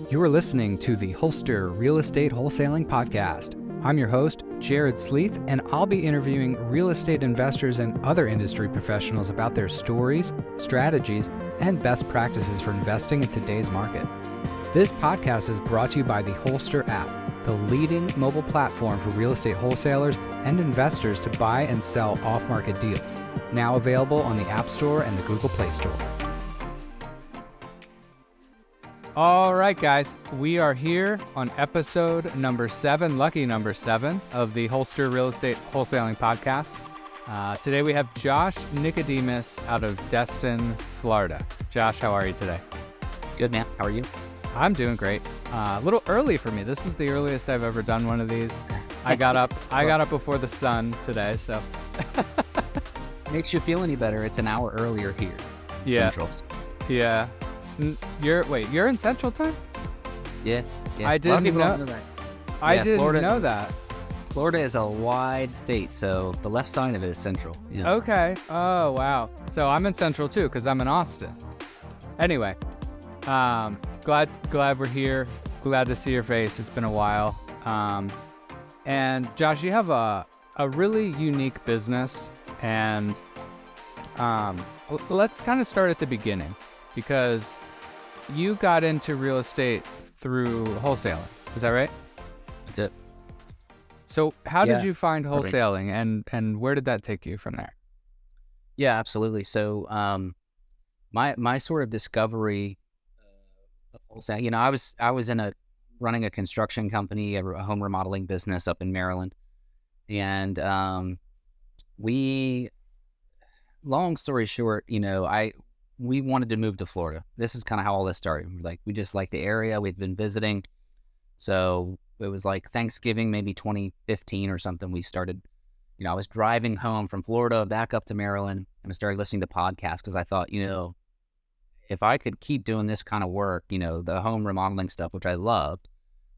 You are listening to the Wholster Real Estate Wholesaling Podcast. I'm your host, Jared Sleeth, and I'll be interviewing real estate investors and other industry professionals about their stories, strategies, and best practices for investing in today's market. This podcast is brought to you by the Wholster app, the leading mobile platform for real estate wholesalers and investors to buy and sell off-market deals. Now available on the App Store and the Google Play Store. All right, guys, we are here on episode number 7, lucky number 7 of the Wholster Real Estate Wholesaling Podcast. Today we have Josh Nicodemus out of Destin, Florida. Josh, how are you today? Good, man. How are you? I'm doing great. A little early for me. This is the earliest I've ever done one of these. I got up before the sun today, so. Makes you feel any better. It's an hour earlier here. Yeah. Central. Yeah. You're in Central Time? Yeah. I didn't know that. I didn't know that. Florida is a wide state, so the left side of it is Central. Yeah. Okay. Oh, wow. So I'm in Central too, because I'm in Austin. Anyway, glad we're here. Glad to see your face. It's been a while. And Josh, you have a really unique business, and let's kind of start at the beginning, because you got into real estate through wholesaling. Is that right? That's it. So how did you find wholesaling, and where did that take you from there? Yeah, absolutely. So my sort of discovery of wholesaling, I was running a construction company, a home remodeling business up in Maryland. And long story short, we wanted to move to Florida. This is kind of how all this started. We just liked the area. We'd been visiting. So it was like Thanksgiving, maybe 2015 or something. We started, I was driving home from Florida back up to Maryland, and I started listening to podcasts because I thought, if I could keep doing this kind of work, the home remodeling stuff, which I loved,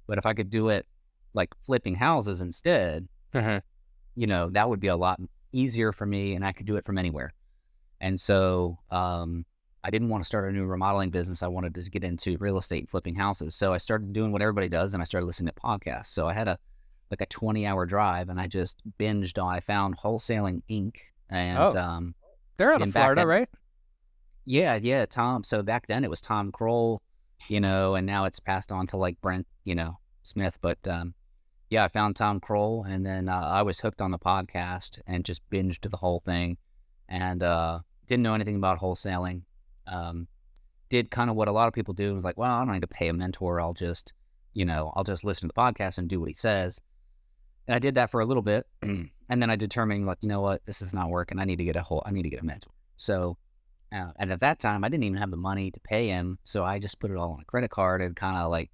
but if I could do it like flipping houses instead, that would be a lot easier for me, and I could do it from anywhere. And so I didn't want to start a new remodeling business. I wanted to get into real estate and flipping houses. So I started doing what everybody does, and I started listening to podcasts. So I had a 20-hour drive, and I just binged on. I found Wholesaling Inc. And they're out of Florida, right? Yeah, Tom. So back then it was Tom Kroll, and now it's passed on to like Brent, Smith. But I found Tom Kroll, and then I was hooked on the podcast and just binged the whole thing, and didn't know anything about wholesaling. Did kind of what a lot of people do. Was like, well, I don't need to pay a mentor. I'll just listen to the podcast and do what he says. And I did that for a little bit, and then I determined, like, you know what, this is not working. I need to get a mentor. So, and at that time, I didn't even have the money to pay him, so I just put it all on a credit card and kind of like,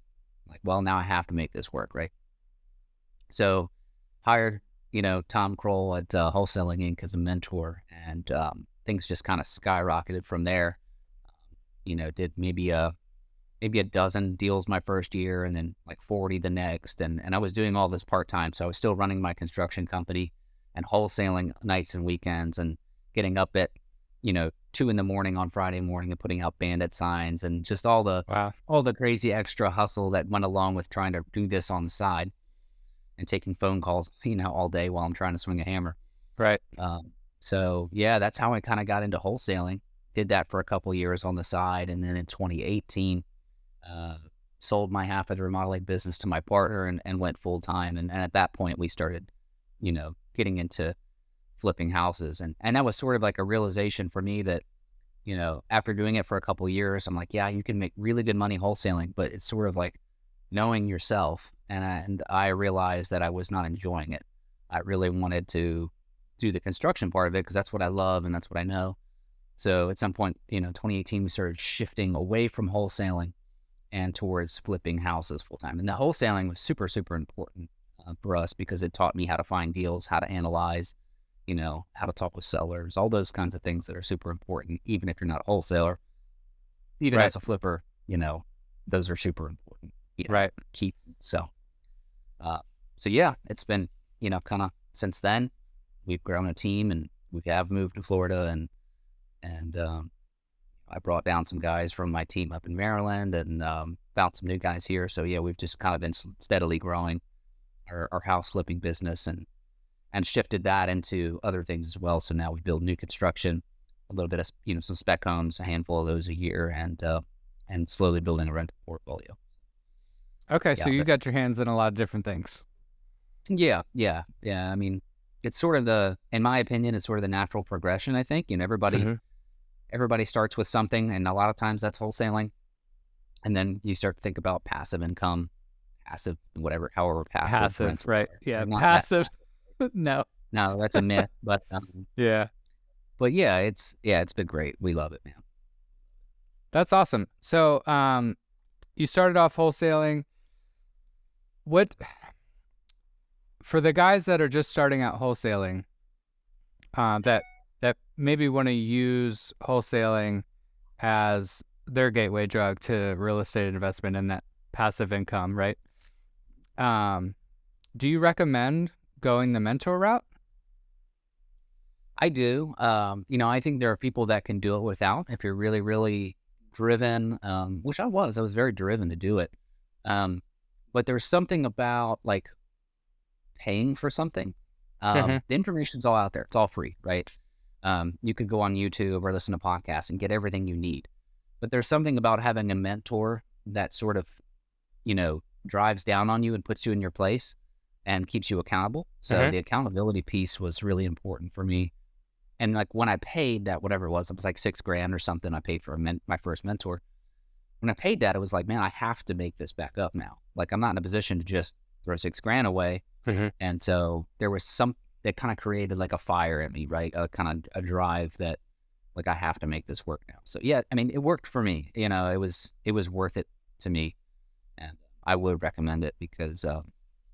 well, now I have to make this work, right? So, hired, Tom Kroll at Wholesaling Inc. as a mentor, and things just kind of skyrocketed from there. Did maybe a dozen deals my first year, and then like 40 the next, and I was doing all this part-time, so I was still running my construction company and wholesaling nights and weekends, and getting up at 2 a.m. on Friday morning and putting out bandit signs, and just all the crazy extra hustle that went along with trying to do this on the side, and taking phone calls all day while I'm trying to swing a hammer. Right. So yeah, that's how I kind of got into wholesaling. Did that for a couple years on the side, and then in 2018 sold my half of the remodeling business to my partner and went full time, and at that point we started getting into flipping houses, and that was sort of like a realization for me that after doing it for a couple years, I'm like, yeah, you can make really good money wholesaling, but it's sort of like knowing yourself, and I realized that I was not enjoying it. I really wanted to do the construction part of it because that's what I love and that's what I know. So at some point, 2018, we started shifting away from wholesaling and towards flipping houses full time. And the wholesaling was super, super important for us because it taught me how to find deals, how to analyze, how to talk with sellers, all those kinds of things that are super important, even if you're not a wholesaler. Even as a flipper, those are super important. Right. Keep. So yeah, it's been, kind of since then, we've grown a team, and we have moved to Florida, and I brought down some guys from my team up in Maryland, and found some new guys here. So yeah, we've just kind of been steadily growing our house flipping business and shifted that into other things as well. So now we build new construction, a little bit of, some spec homes, a handful of those a year, and slowly building a rental portfolio. Okay, so you got your hands in a lot of different things. Yeah. I mean, it's sort of in my opinion, it's sort of the natural progression, I think. Everybody starts with something, and a lot of times that's wholesaling. And then you start to think about passive income, however passive. Right. Yeah, passive. No, that's a myth. But yeah. But yeah, it's been great. We love it, man. That's awesome. So you started off wholesaling. For the guys that are just starting out wholesaling, that maybe want to use wholesaling as their gateway drug to real estate investment and that passive income, right? Do you recommend going the mentor route? I do. I think there are people that can do it without, if you're really, really driven, which I was very driven to do it. But there's something about like paying for something. The information's all out there. It's all free, right? You could go on YouTube or listen to podcasts and get everything you need. But there's something about having a mentor that sort of, drives down on you and puts you in your place and keeps you accountable. So the accountability piece was really important for me. And like when I paid that, whatever it was like $6,000 or something I paid for my first mentor. When I paid that, it was like, man, I have to make this back up now. Like I'm not in a position to just throw $6,000 away. And so there was that kind of created like a fire in me, right? A kind of a drive that like, I have to make this work now. So yeah, I mean, it worked for me, it was worth it to me. And I would recommend it because,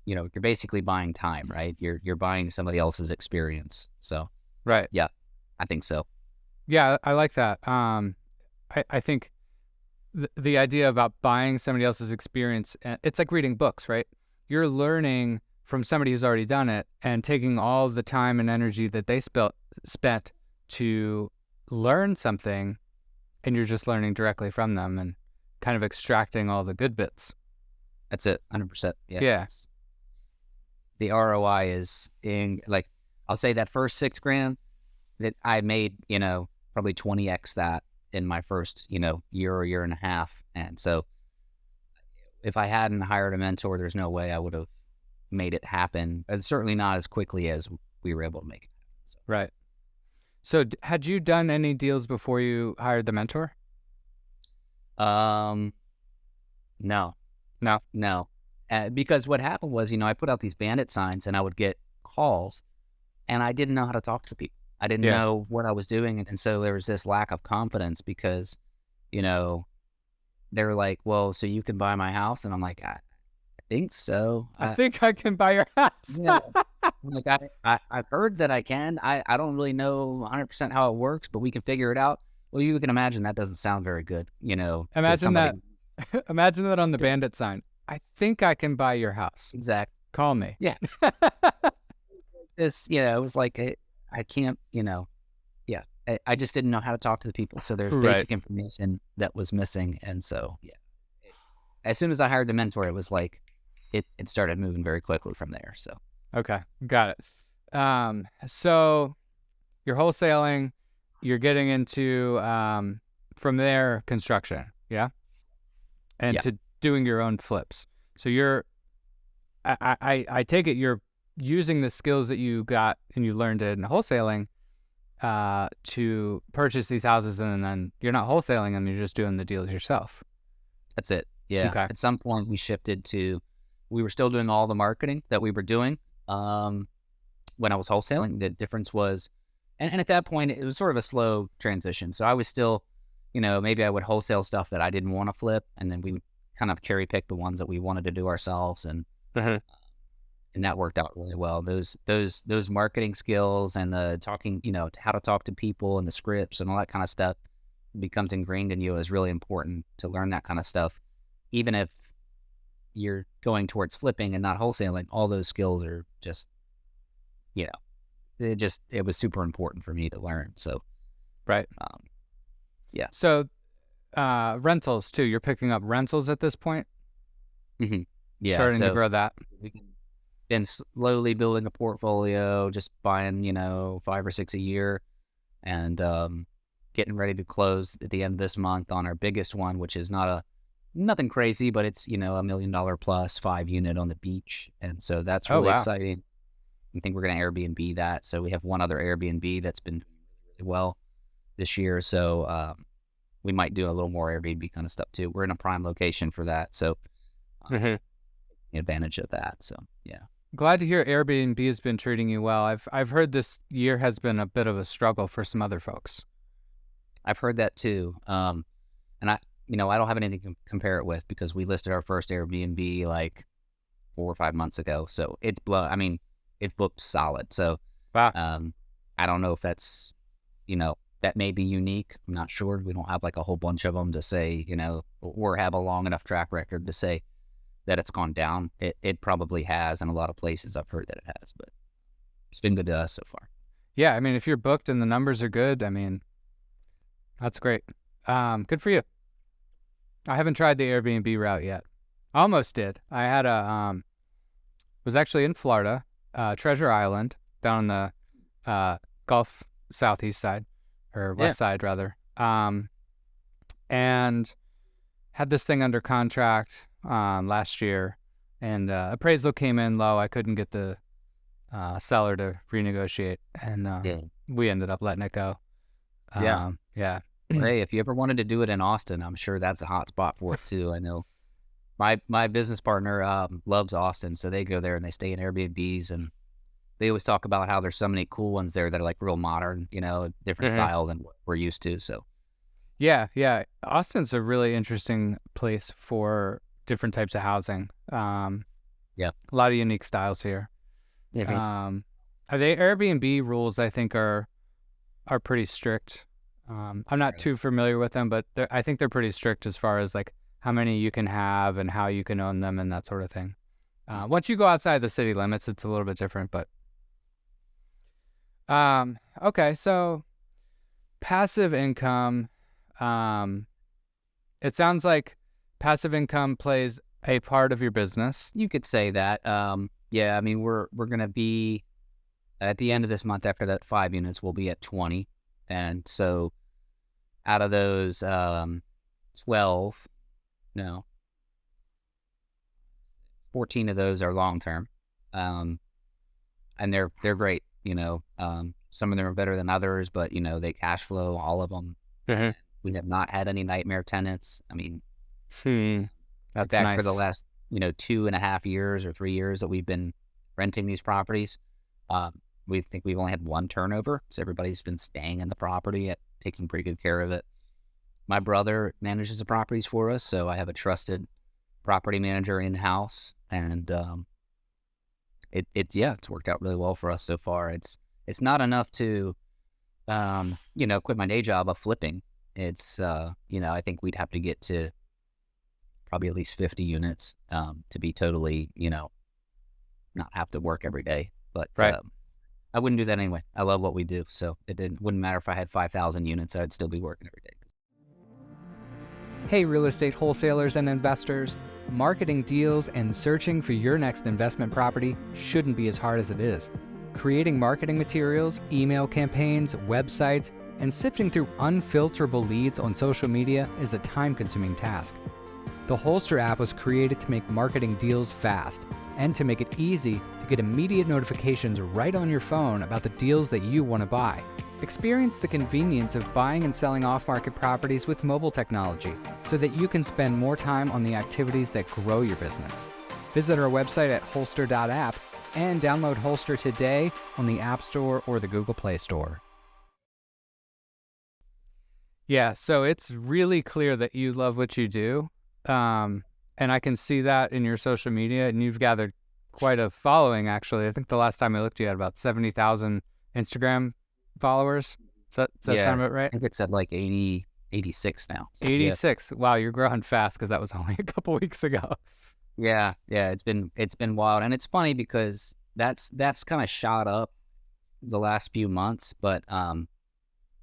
you're basically buying time, right? You're buying somebody else's experience. So, right. Yeah, I think so. Yeah, I like that. I think the idea about buying somebody else's experience, it's like reading books, right? You're learning from somebody who's already done it and taking all the time and energy that they spent to learn something, and you're just learning directly from them and kind of extracting all the good bits. That's it, 100%. Yeah. The ROI is like, I'll say that first $6,000 that I made, probably 20x that in my first, year or year and a half. And so if I hadn't hired a mentor, there's no way I would have made it happen. And certainly not as quickly as we were able to make it happen. So. Right. So had you done any deals before you hired the mentor? No. Because what happened was, I put out these bandit signs and I would get calls and I didn't know how to talk to people. I didn't know what I was doing. And so there was this lack of confidence because, they were like, well, so you can buy my house? And I'm like, I think so. I think I can buy your house. Like I've heard that I can. I don't really know 100% how it works, but we can figure it out. Well, you can imagine that doesn't sound very good, Imagine that. Imagine that on the bandit sign. I think I can buy your house. Exactly. Call me. Yeah. It was like, I can't, I just didn't know how to talk to the people. So there's basic information that was missing. And so, as soon as I hired the mentor, it was like, it started moving very quickly from there. So. Okay. Got it. So you're wholesaling, you're getting into, from there, construction. Yeah. And to doing your own flips. So I take it you're using the skills that you got and you learned in wholesaling to purchase these houses, and then you're not wholesaling them, you're just doing the deals yourself. That's it. Yeah. Okay. At some point we shifted we were still doing all the marketing that we were doing when I was wholesaling. The difference was, and at that point it was sort of a slow transition. So I was still, maybe I would wholesale stuff that I didn't want to flip, and then we would kind of cherry pick the ones that we wanted to do ourselves, and that worked out really well. Those marketing skills and the talking, how to talk to people and the scripts and all that kind of stuff becomes ingrained in you. Is really important to learn that kind of stuff, even if you're going towards flipping and not wholesaling. All those skills are just, it was super important for me to learn. So, right. Yeah. So rentals too. You're picking up rentals at this point? Mm-hmm. Yeah. Starting to grow that. We've been slowly building a portfolio, just buying, 5 or 6 a year, and getting ready to close at the end of this month on our biggest one, which is nothing crazy, but it's, $1 million plus 5-unit on the beach. And so that's really exciting. I think we're going to Airbnb that. So we have one other Airbnb that's been doing really well this year. So we might do a little more Airbnb kind of stuff too. We're in a prime location for that. So advantage of that. So, yeah. Glad to hear Airbnb has been treating you well. I've heard this year has been a bit of a struggle for some other folks. I've heard that too. And I don't have anything to compare it with because we listed our first Airbnb like 4 or 5 months ago. So it's booked solid. So, wow. I don't know if that's, that may be unique. I'm not sure. We don't have like a whole bunch of them to say, or have a long enough track record to say that it's gone down. It probably has in a lot of places. I've heard that it has, but it's been good to us so far. Yeah. I mean, if you're booked and the numbers are good, I mean, that's great. Good for you. I haven't tried the Airbnb route yet. I almost did. I had was actually in Florida, Treasure Island, down on the Gulf southeast side, or west side rather. And had this thing under contract last year, and appraisal came in low. I couldn't get the seller to renegotiate, and we ended up letting it go. Yeah. Hey, if you ever wanted to do it in Austin, I'm sure that's a hot spot for it too. I know my business partner loves Austin, so they go there and they stay in Airbnbs, and they always talk about how there's so many cool ones there that are like real modern, different style than what we're used to. So yeah, Austin's a really interesting place for different types of housing. A lot of unique styles here. The Airbnb rules, I think, are pretty strict. I'm not too familiar with them, but I think they're pretty strict as far as like how many you can have and how you can own them and that sort of thing. Once you go outside the city limits, it's a little bit different, but okay, so passive income. It sounds like passive income plays a part of your business. You could say that. I mean, we're going to be at the end of this month, after that 5 units, we'll be at 20. And so out of those 14 of those are long-term. And they're great, some of them are better than others, but, they cash flow, all of them. Mm-hmm. We have not had any nightmare tenants. I mean, that's nice. For the last, 2.5 years or 3 years that we've been renting these properties. We think we've only had one turnover, so everybody's been staying in the property, taking pretty good care of it. My brother manages the properties for us, so I have a trusted property manager in-house, and it's worked out really well for us so far. It's not enough to, quit my day job of flipping. It's, I think we'd have to get to probably at least 50 units to be totally, not have to work every day. But right. I wouldn't do that anyway. I love what we do, so wouldn't matter if I had 5,000 units. I'd still be working every day. Hey, real estate wholesalers and investors. Marketing deals and searching for your next investment property shouldn't be as hard as it is. Creating marketing materials, email campaigns, websites, and sifting through unfilterable leads on social media is a time-consuming task. The Wholster app was created to make marketing deals fast and to make it easy to get immediate notifications right on your phone about the deals that you want to buy. Experience the convenience of buying and selling off-market properties with mobile technology so that you can spend more time on the activities that grow your business. Visit our website at wholster.app and download Wholster today on the App Store or the Google Play Store. Yeah, so it's really clear that you love what you do. And I can see that in your social media, and you've gathered quite a following, actually. I think the last time I looked, you had about 70,000 Instagram followers. Does that sound about right? I think it's at like 86 now. So 86. Yeah. Wow, you're growing fast because that was only a couple weeks ago. Yeah, it's been wild, and it's funny because that's kind of shot up the last few months, but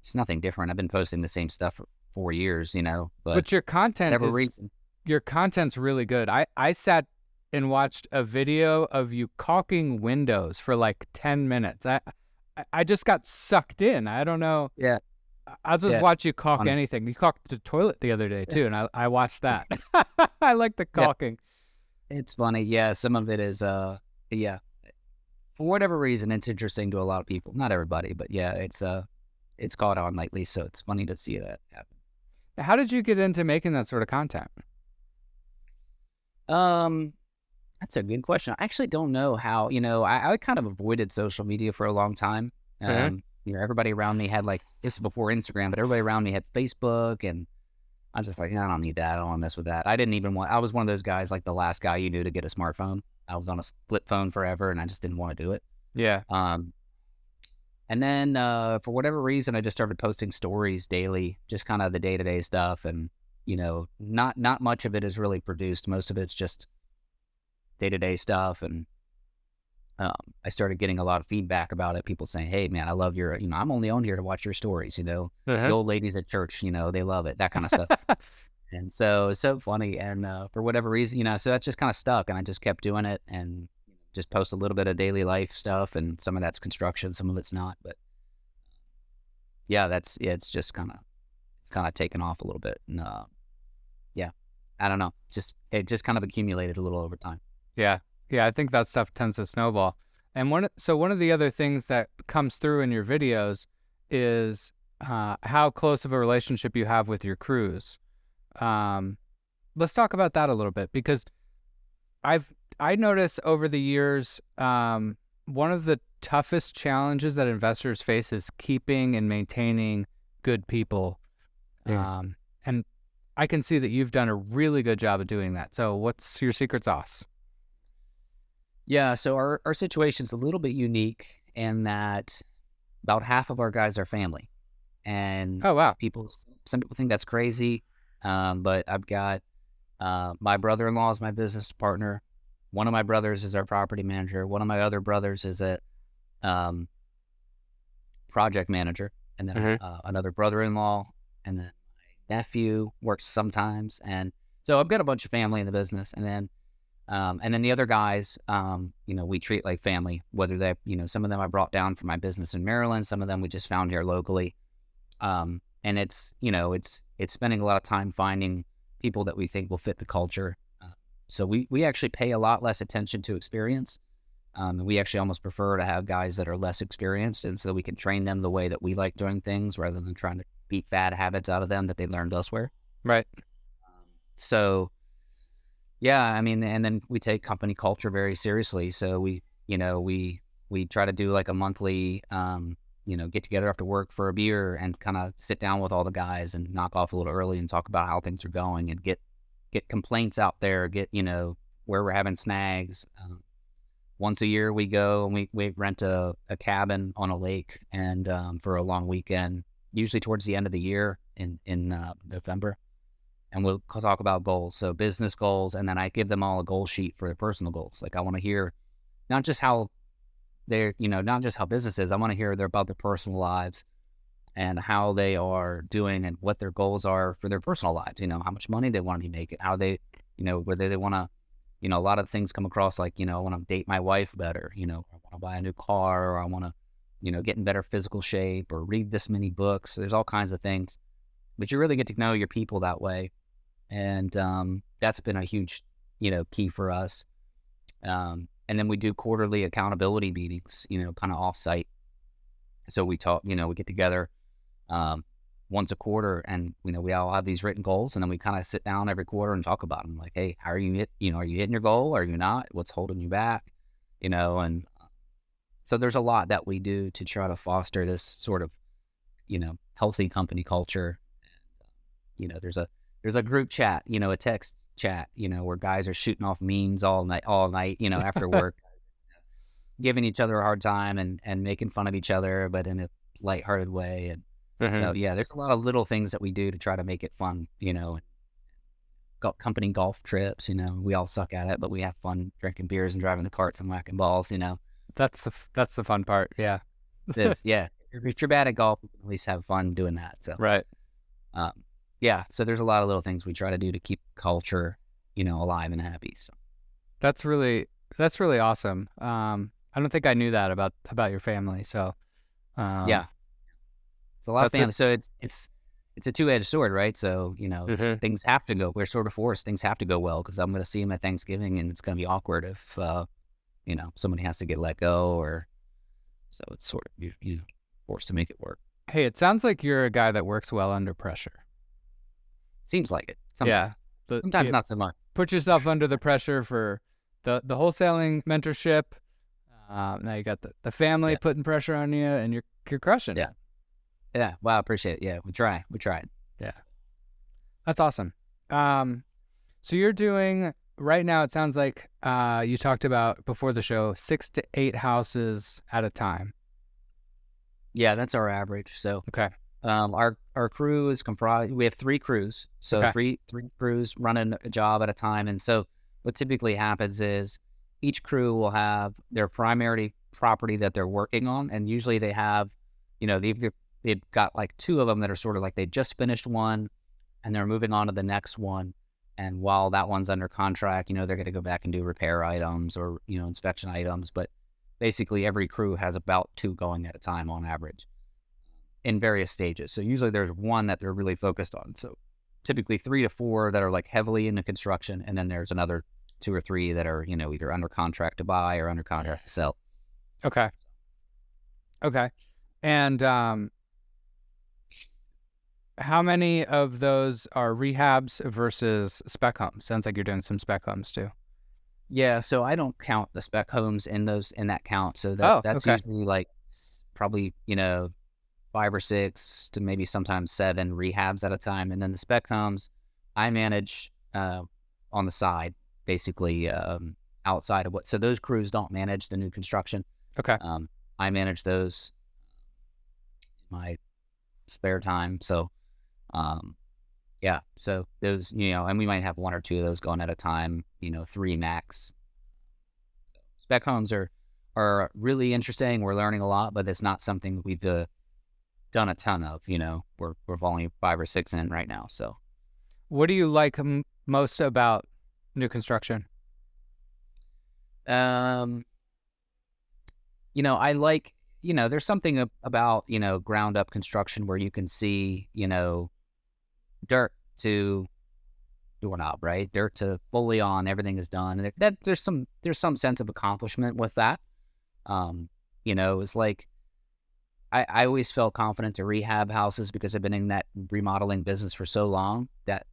it's nothing different. I've been posting the same stuff 4 years, but But your content whatever reason. your content's really good. I sat and watched a video of you caulking windows for like 10 minutes. I just got sucked in. I don't know. Yeah. I'll just Yeah. watch you caulk Funny. anything. You caulked the toilet the other day too, and I watched that. I like the Yeah. caulking. It's funny. Yeah. Some of it is, yeah. For whatever reason, it's interesting to a lot of people. Not everybody, but yeah, it's caught on lately. So it's funny to see that happen. How did you get into making that sort of content? That's a good question. I actually don't know how, I kind of avoided social media for a long time. Everybody around me had this is before Instagram, but everybody around me had Facebook, and I'm just like, no, I don't need that. I don't want to mess with that. I was one of those guys, like the last guy you knew to get a smartphone. I was on a flip phone forever, and I just didn't want to do it. Yeah. And then for whatever reason, I just started posting stories daily, just kind of the day-to-day stuff. And, not much of it is really produced. Most of it's just day-to-day stuff. And I started getting a lot of feedback about it. People saying, hey, man, I love your, I'm only on here to watch your stories, the old ladies at church, they love it, that kind of stuff. And so it's so funny. And for whatever reason, so that's just kind of stuck. And I just kept doing it and just post a little bit of daily life stuff. And some of that's construction, some of it's not. But yeah, it's just kind of taken off a little bit. And yeah, I don't know. It just kind of accumulated a little over time. Yeah. Yeah, I think that stuff tends to snowball. And one of the other things that comes through in your videos is how close of a relationship you have with your crews. Let's talk about that a little bit, because I notice over the years, one of the toughest challenges that investors face is keeping and maintaining good people. Yeah. And I can see that you've done a really good job of doing that. So what's your secret sauce? Yeah, so our situation's a little bit unique in that about half of our guys are family. And Oh, wow. some people think that's crazy, but I've got my brother-in-law is my business partner. One of my brothers is our property manager. One of my other brothers is a project manager. And then another brother-in-law, and then my nephew works sometimes. And so I've got a bunch of family in the business. And then the other guys, we treat like family, whether they, some of them I brought down from my business in Maryland. Some of them we just found here locally. And it's spending a lot of time finding people that we think will fit the culture. So we actually pay a lot less attention to experience. And we actually almost prefer to have guys that are less experienced, and so we can train them the way that we like doing things rather than trying to beat bad habits out of them that they learned elsewhere. Right. So yeah, I mean, and then we take company culture very seriously. So we try to do like a monthly, get together after work for a beer and kind of sit down with all the guys and knock off a little early and talk about how things are going and get complaints out there, where we're having snags. Once a year we go and we rent a cabin on a lake and for a long weekend, usually towards the end of the year in November. And we'll talk about goals, so business goals, and then I give them all a goal sheet for their personal goals. Like I want to hear not just how not just how business is. I want to hear about their personal lives and how they are doing and what their goals are for their personal lives. How much money they want to be making, how they, whether they want to, a lot of things come across like, I want to date my wife better, I want to buy a new car, or I want to, get in better physical shape or read this many books. There's all kinds of things, but you really get to know your people that way. And that's been a huge, key for us. And then we do quarterly accountability meetings, kind of off-site. So we talk, we get together once a quarter, and we all have these written goals, and then we kind of sit down every quarter and talk about them. Like, hey, how are you are you hitting your goal? Are you not? What's holding you back? And so there's a lot that we do to try to foster this sort of, healthy company culture. And, there's a group chat, a text chat, where guys are shooting off memes all night, after work, giving each other a hard time and making fun of each other, but in a lighthearted way. And so, yeah, there's a lot of little things that we do to try to make it fun, company golf trips, we all suck at it, but we have fun drinking beers and driving the carts and whacking balls, That's the fun part. Yeah. Yeah. If you're bad at golf, you can at least have fun doing that. So, Right. yeah, so there's a lot of little things we try to do to keep culture, alive and happy. So That's really awesome. I don't think I knew that about your family. So yeah, it's a lot of that's family. it. So it's a two-edged sword, right? So Mm-hmm. things have to go. We're sort of forced. Things have to go well because I'm going to see him at Thanksgiving, and it's going to be awkward if somebody has to get let go, or so it's sort of you forced to make it work. Hey, it sounds like you're a guy that works well under pressure. Seems like it. Sometimes, Yeah. sometimes not so much. Put yourself under the pressure for the wholesaling mentorship. Now you got the family putting pressure on you, and you're crushing it. Yeah. Wow. Appreciate it. Yeah. We tried. Yeah. That's awesome. So you're doing right now, it sounds like you talked about before the show, 6 to 8 houses at a time. Yeah, that's our average. So Okay. our crew is comprised. We have 3 crews, so Okay. three crews running a job at a time. And so what typically happens is each crew will have their primary property that they're working on, and usually they have, they've got like 2 of them that are sort of like they just finished one, and they're moving on to the next one. And while that one's under contract, they're going to go back and do repair items or inspection items. But basically, every crew has about 2 going at a time on average, in various stages. So usually there's one that they're really focused on. So typically 3 to 4 that are like heavily into construction, and then there's another 2 or 3 that are either under contract to buy or under contract to sell. Okay. And how many of those are rehabs versus spec homes? Sounds like you're doing some spec homes too. Yeah, so I don't count the spec homes in that count. So that's okay. usually like probably 5 or 6 to maybe sometimes 7 rehabs at a time, and then the spec homes I manage on the side, basically outside of what. So those crews don't manage the new construction. Okay. I manage those in my spare time. So yeah, so those, and we might have 1 or 2 of those going at a time, 3 max. So spec homes are really interesting. We're learning a lot, but it's not something that we've done a ton of. We're volume 5 or 6 in right now. So what do you like most about new construction? I like, there's something about, ground up construction where you can see, dirt to doorknob, right? Dirt to fully on, everything is done. And there's some sense of accomplishment with that. It's like, I always felt confident to rehab houses because I've been in that remodeling business for so long that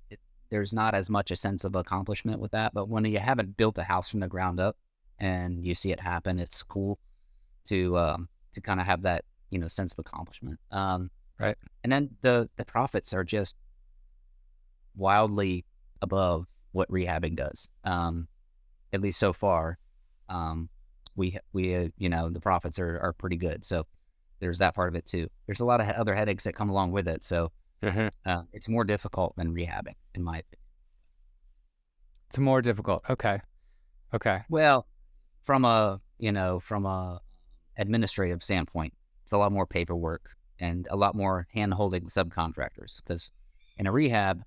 there's not as much a sense of accomplishment with that. But when you haven't built a house from the ground up and you see it happen, it's cool to kind of have that, sense of accomplishment. Right. And then the profits are just wildly above what rehabbing does. At least so far, we the profits are pretty good. So there's that part of it too. There's a lot of other headaches that come along with it. So it's more difficult than rehabbing, in my opinion. It's more difficult. Okay. Well, from a administrative standpoint, it's a lot more paperwork and a lot more hand-holding subcontractors, because in a rehab,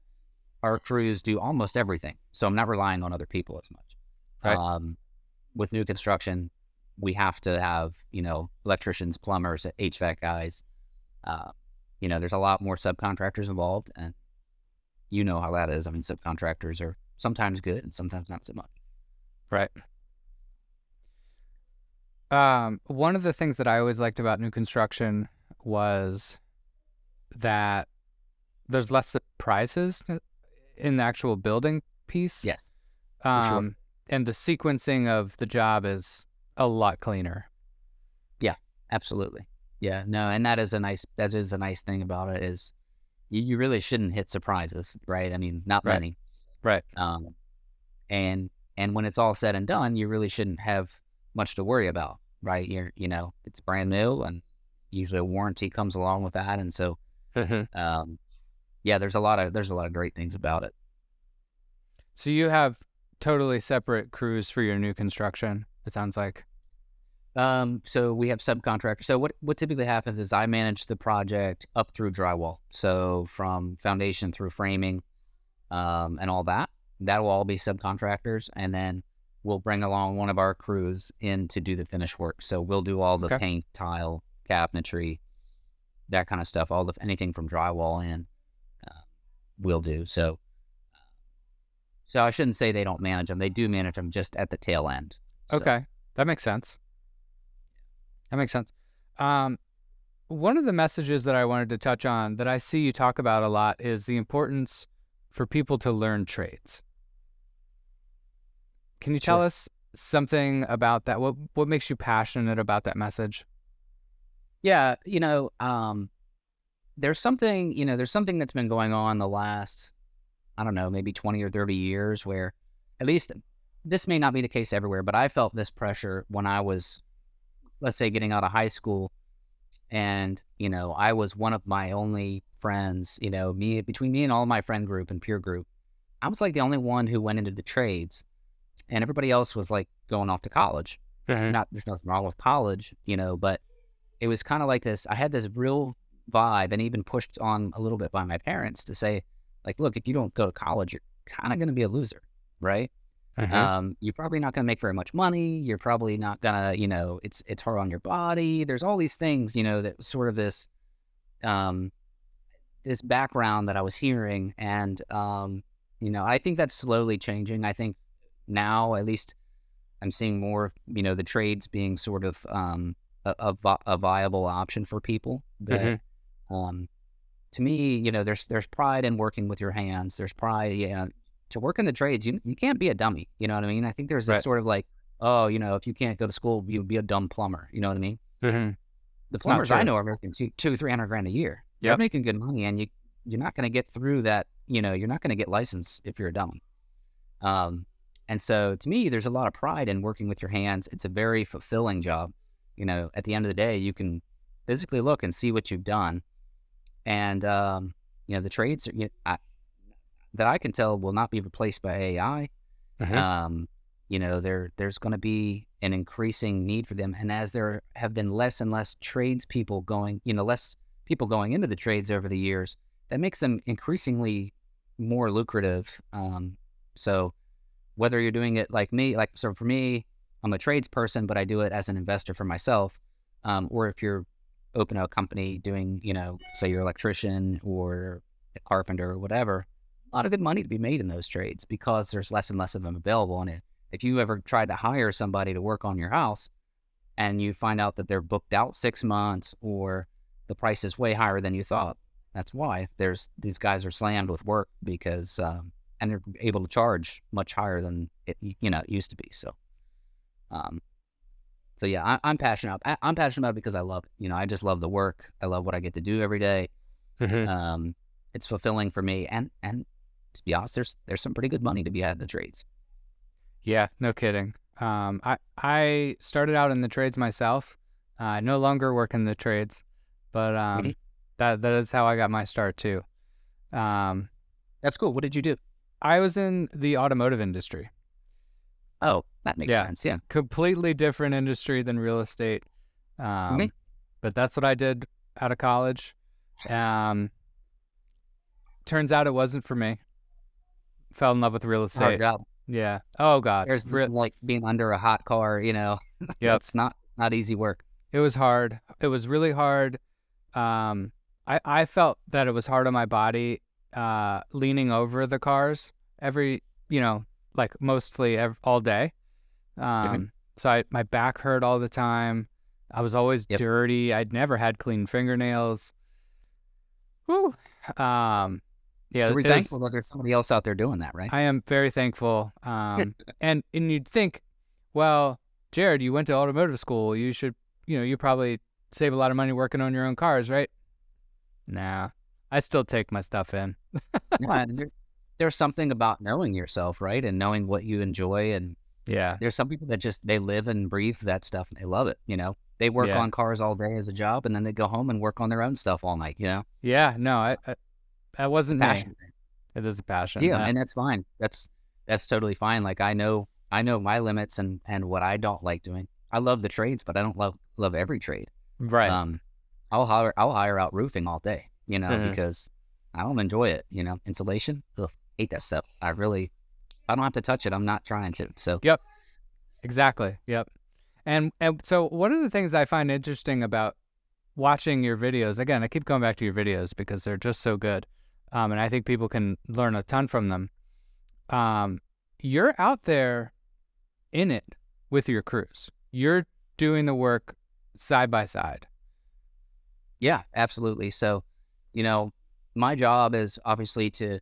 our crews do almost everything. So I'm not relying on other people as much. Right. With new construction, we have to have, electricians, plumbers, HVAC guys. There's a lot more subcontractors involved, and you know how that is. I mean, subcontractors are sometimes good and sometimes not so much. Right. One of the things that I always liked about new construction was that there's less surprises in the actual building piece. Yes. For sure. And the sequencing of the job is a lot cleaner. Yeah, absolutely. Yeah, no, and that is a nice thing about it is you really shouldn't hit surprises, right? I mean, not many. Right. And when it's all said and done, you really shouldn't have much to worry about, right? It's brand new, and usually a warranty comes along with that, and so yeah, there's a lot of great things about it. So you have totally separate crews for your new construction, it sounds like. So we have subcontractors. So what typically happens is I manage the project up through drywall. So from foundation through framing, and all that. That will all be subcontractors, and then we'll bring along one of our crews in to do the finish work. So we'll do all the Okay. paint, tile, cabinetry, that kind of stuff. Anything from drywall in, we'll do. So I shouldn't say they don't manage them. They do manage them, just at the tail end. So, Okay. That makes sense. That makes sense. One of the messages that I wanted to touch on that I see you talk about a lot is the importance for people to learn trades. Can you tell Sure. us something about that? What makes you passionate about that message? Yeah, there's something that's been going on the last, I don't know, maybe 20 or 30 years where, at least this may not be the case everywhere, but I felt this pressure when I was, let's say, getting out of high school. And, I was one of my only friends, between me and all my friend group and peer group, I was like the only one who went into the trades, and everybody else was like going off to college. Mm-hmm. There's nothing wrong with college, but it was kind of like this. I had this real vibe, and even pushed on a little bit by my parents to say, like, look, if you don't go to college, you're kind of going to be a loser, right? You're probably not going to make very much money. You're probably not going to, it's hard on your body. There's all these things, that sort of this background that I was hearing. And, I think that's slowly changing. I think now, at least, I'm seeing more, the trades being sort of, a viable option for people. But, to me, there's pride in working with your hands. There's pride, to work in the trades. You can't be a dummy. You know what I mean? I think there's this Right. sort of like, oh, if you can't go to school, you'll be a dumb plumber. You know what I mean? Mm-hmm. The It's not plumbers I true. know are making $200,000-300,000 a year. They're Yep. making good money, and you're not going to get through that. You're not going to get licensed if you're a dummy. And so to me, there's a lot of pride in working with your hands. It's a very fulfilling job. At the end of the day, you can physically look and see what you've done. And, the trades that I can tell will not be replaced by AI. Mm-hmm. There's going to be an increasing need for them. And as there have been less and less tradespeople less people going into the trades over the years, that makes them increasingly more lucrative. So whether you're doing it like me, so for me, I'm a tradesperson, but I do it as an investor for myself. Or if you're open a company doing, say you're an electrician or a carpenter or whatever, a lot of good money to be made in those trades because there's less and less of them available. And if you ever tried to hire somebody to work on your house and you find out that they're booked out 6 months or the price is way higher than you thought, that's why these guys are slammed with work because, and they're able to charge much higher than it used to be. So, yeah, I'm passionate. I'm passionate about it because I love it. I just love the work. I love what I get to do every day. Mm-hmm. It's fulfilling for me, and to be honest, there's some pretty good money to be had in the trades. Yeah, no kidding. I started out in the trades myself. I no longer work in the trades, but that is how I got my start too. That's cool. What did you do? I was in the automotive industry. Oh, that makes sense. Yeah. Completely different industry than real estate. But that's what I did out of college. Turns out it wasn't for me. Fell in love with real estate. Hard job. Yeah. Oh God. There's like being under a hot car. Yep. It's not easy work. It was hard. It was really hard. I felt that it was hard on my body, leaning over the cars mostly all day. So my back hurt all the time. I was always dirty. I'd never had clean fingernails. Whew. Yeah. So we're thankful that there's somebody else out there doing that, right? I am very thankful. And you'd think, well, Jared, you went to automotive school. You should, you probably save a lot of money working on your own cars, right? Nah, I still take my stuff in. Yeah, and there's something about knowing yourself, right? And knowing what you enjoy. And yeah, there's some people that they live and breathe that stuff and they love it. They work on cars all day as a job and then they go home and work on their own stuff all night, Yeah, no, that wasn't me. It is a passion. Yeah, and that's fine. That's totally fine. Like I know my limits and what I don't like doing. I love the trades, but I don't love every trade. Right. I'll hire out roofing all day, Mhm. because I don't enjoy it. Insulation, ugh, hate that stuff. I don't have to touch it. I'm not trying to. So Yep. Exactly. Yep. And so one of the things I find interesting about watching your videos, again, I keep going back to your videos because they're just so good. And I think people can learn a ton from them. You're out there in it with your crews. You're doing the work side by side. yeah, absolutely. So, my job is obviously to,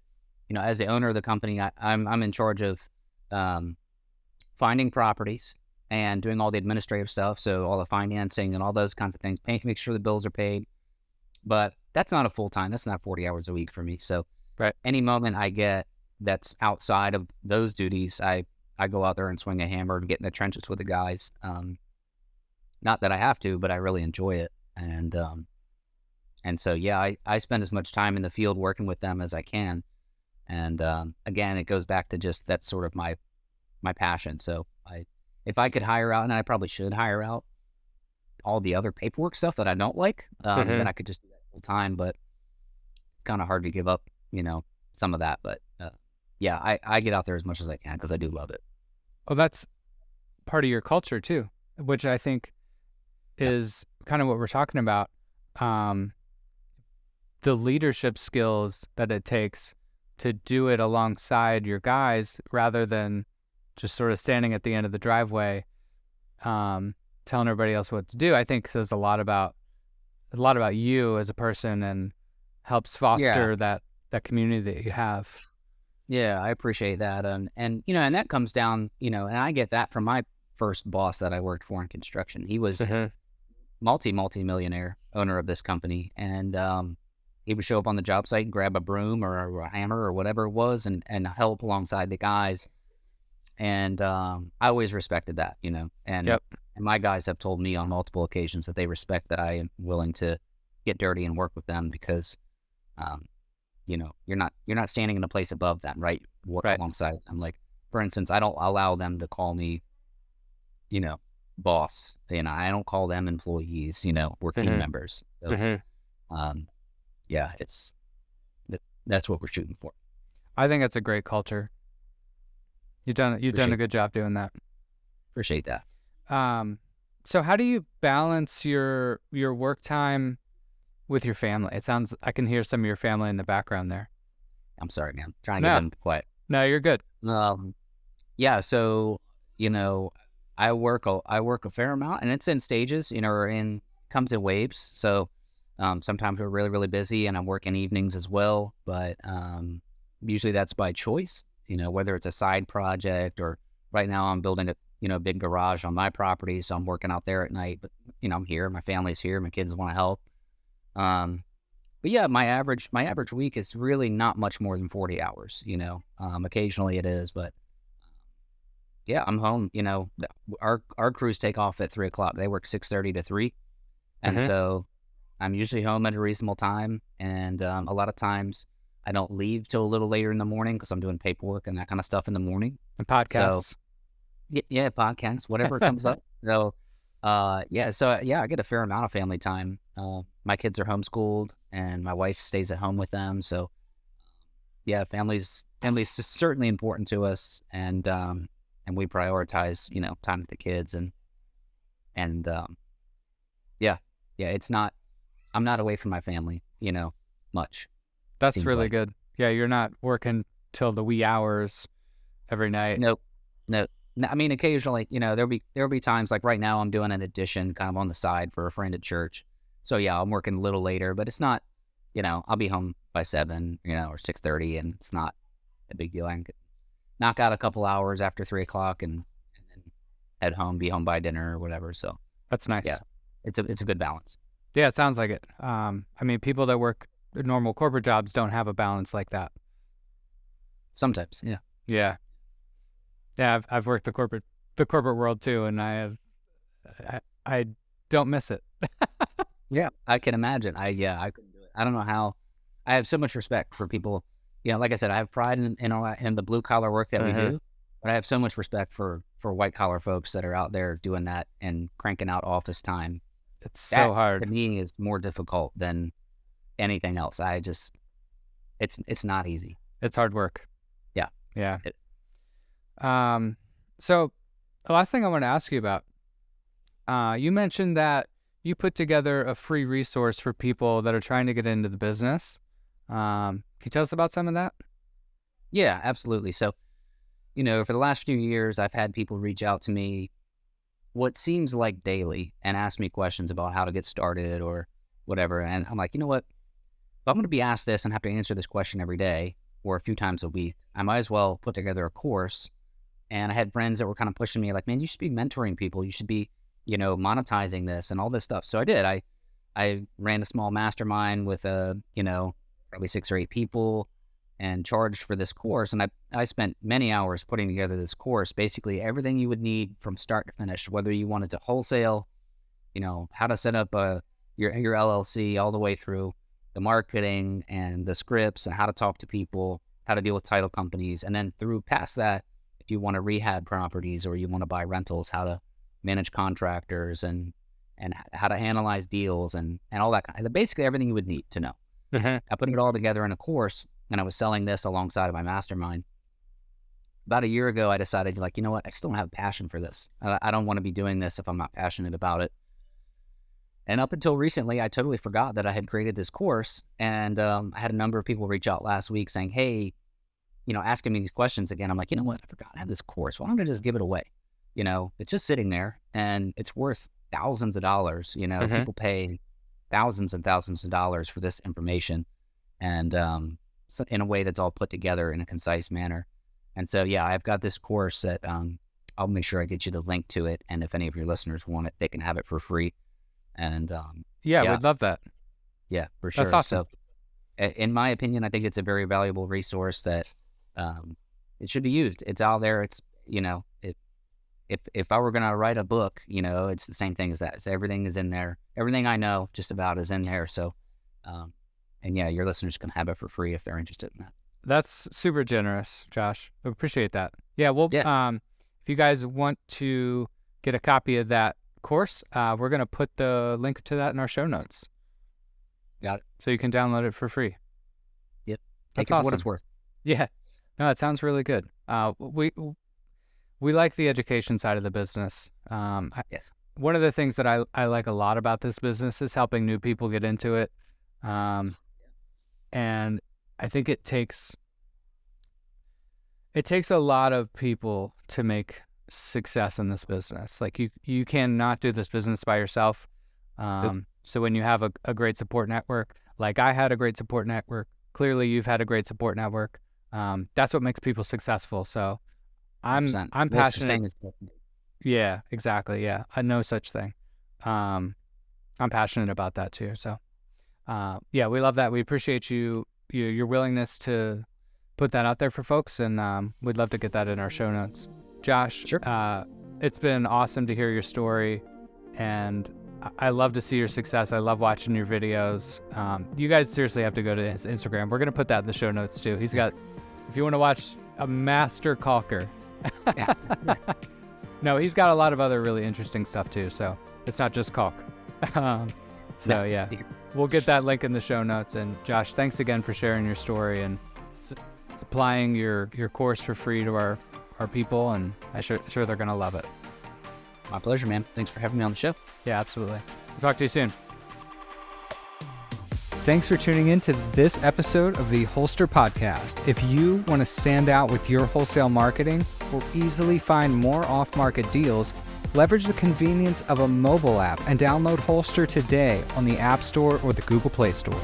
as the owner of the company, I'm in charge of finding properties and doing all the administrative stuff. So all the financing and all those kinds of things, make sure the bills are paid. But that's not a full time. That's not 40 hours a week for me. So Right. any moment I get that's outside of those duties, I go out there and swing a hammer and get in the trenches with the guys. Not that I have to, but I really enjoy it. And so, yeah, I spend as much time in the field working with them as I can. And again, it goes back to just that's sort of my passion. So if I could hire out, and I probably should hire out all the other paperwork stuff that I don't like, then I could just do that full time. But it's kind of hard to give up, some of that. But yeah, I get out there as much as I can because I do love it. Oh, that's part of your culture too, which I think is kind of what we're talking about. The leadership skills that it takes to do it alongside your guys rather than just sort of standing at the end of the driveway, telling everybody else what to do, I think says a lot about you as a person and helps foster that community that you have. Yeah, I appreciate that. And and that comes down, and I get that from my first boss that I worked for in construction. He was multi-millionaire owner of this company. And he would show up on the job site and grab a broom or a hammer or whatever it was and help alongside the guys. And I always respected that, and my guys have told me on multiple occasions that they respect that I am willing to get dirty and work with them because, you're not standing in a place above them, right? Work alongside them. Like, for instance, I don't allow them to call me, boss. I don't call them employees. We're team members. So, yeah, that's what we're shooting for. I think that's a great culture. You've done a good job doing that. Appreciate that. So how do you balance your work time with your family? It sounds, I can hear some of your family in the background there. I'm sorry, man. Trying to get them quiet. No, you're good. Yeah. So, I work a fair amount, and it's in stages, comes in waves. So, sometimes we're really, really busy, and I'm working evenings as well. But usually that's by choice. Whether it's a side project or right now I'm building a big garage on my property, so I'm working out there at night. But I'm here, my family's here, my kids want to help. But yeah, my average week is really not much more than 40 hours. Occasionally it is, but yeah, I'm home. Our crews take off at 3:00. They work 6:30 to 3, and so I'm usually home at a reasonable time. And a lot of times I don't leave till a little later in the morning because I'm doing paperwork and that kind of stuff in the morning. And podcasts. So, yeah, podcasts, whatever comes up. So, I get a fair amount of family time. My kids are homeschooled and my wife stays at home with them. So, yeah, family's just certainly important to us, and we prioritize, time with the kids and it's not. I'm not away from my family, much. That's really good. Yeah, you're not working till the wee hours every night. Nope. I mean, occasionally, there'll be times like right now I'm doing an addition kind of on the side for a friend at church. So yeah, I'm working a little later, but it's not, I'll be home by 7, or 6:30, and it's not a big deal. I can knock out a couple hours after 3:00 and then head home, be home by dinner or whatever. So that's nice. Yeah, it's a good balance. Yeah, it sounds like it. I mean, people that work normal corporate jobs don't have a balance like that. Sometimes, yeah. Yeah. I've worked the corporate world too, and I don't miss it. Yeah, I can imagine. I couldn't do it. I don't know how. I have so much respect for people. Like I said, I have pride in the blue collar work that we do, but I have so much respect for for white collar folks that are out there doing that and cranking out office time. It's That so hard. to me is more difficult than anything else. It's not easy. It's hard work. Yeah. Yeah. So the last thing I want to ask you about, you mentioned that you put together a free resource for people that are trying to get into the business. Can you tell us about some of that? Yeah, absolutely. So, for the last few years, I've had people reach out to me what seems like daily and ask me questions about how to get started or whatever. And I'm like, you know what? If I'm going to be asked this and have to answer this question every day or a few times a week, I might as well put together a course. And I had friends that were kind of pushing me like, man, you should be mentoring people. You should be, monetizing this and all this stuff. So I did. I ran a small mastermind with, probably 6 or 8 people and charged for this course. And I spent many hours putting together this course, basically everything you would need from start to finish, whether you wanted to wholesale, how to set up your LLC all the way through the marketing and the scripts and how to talk to people, how to deal with title companies. And then through past that, if you want to rehab properties or you want to buy rentals, how to manage contractors and how to analyze deals and all that kind of, basically everything you would need to know. Mm-hmm. I put it all together in a course, and I was selling this alongside of my mastermind. About a year ago, I decided, like, you know what? I just don't have a passion for this. I don't want to be doing this if I'm not passionate about it. And up until recently, I totally forgot that I had created this course. And I had a number of people reach out last week saying, hey, asking me these questions again. I'm like, you know what? I forgot I have this course. Why don't I just give it away? It's just sitting there, and it's worth thousands of dollars. Mm-hmm. People pay thousands and thousands of dollars for this information. And so in a way that's all put together in a concise manner. And so, yeah, I've got this course that I'll make sure I get you the link to it. And if any of your listeners want it, they can have it for free. And yeah, we'd love that. Yeah, for sure. That's awesome. So in my opinion, I think it's a very valuable resource that it should be used. It's out there. It's, if I were going to write a book, it's the same thing as that. So everything is in there. Everything I know just about is in there. So, and yeah, your listeners can have it for free if they're interested in that. That's super generous, Josh. I appreciate that. Yeah, well, if you guys want to get a copy of that course, we're going to put the link to that in our show notes. Got it. So you can download it for free. Yep. That's Take it awesome. for what it's worth. Yeah. No, it sounds really good. We like the education side of the business. Yes. One of the things that I like a lot about this business is helping new people get into it. And I think it takes a lot of people to make success in this business. Like you cannot do this business by yourself. So when you have a great support network, like I had a great support network, clearly you've had a great support network. That's what makes people successful. So I'm passionate. Yeah, exactly. Yeah. No such thing. I'm passionate about that too. So, yeah, we love that. We appreciate your willingness to put that out there for folks, and we'd love to get that in our show notes. Josh, sure. It's been awesome to hear your story, and I love to see your success. I love watching your videos. You guys seriously have to go to his Instagram. We're going to put that in the show notes too. He's got, if you want to watch a master caulker. Yeah. No, he's got a lot of other really interesting stuff too. So it's not just caulk. Yeah, we'll get that link in the show notes. And Josh, thanks again for sharing your story and supplying your course for free to our people. And I'm sure they're going to love it. My pleasure, man. Thanks for having me on the show. Yeah, absolutely. We'll talk to you soon. Thanks for tuning in to this episode of the Wholster Podcast. If you want to stand out with your wholesale marketing or easily find more off-market deals, leverage the convenience of a mobile app and download Wholster today on the App Store or the Google Play Store.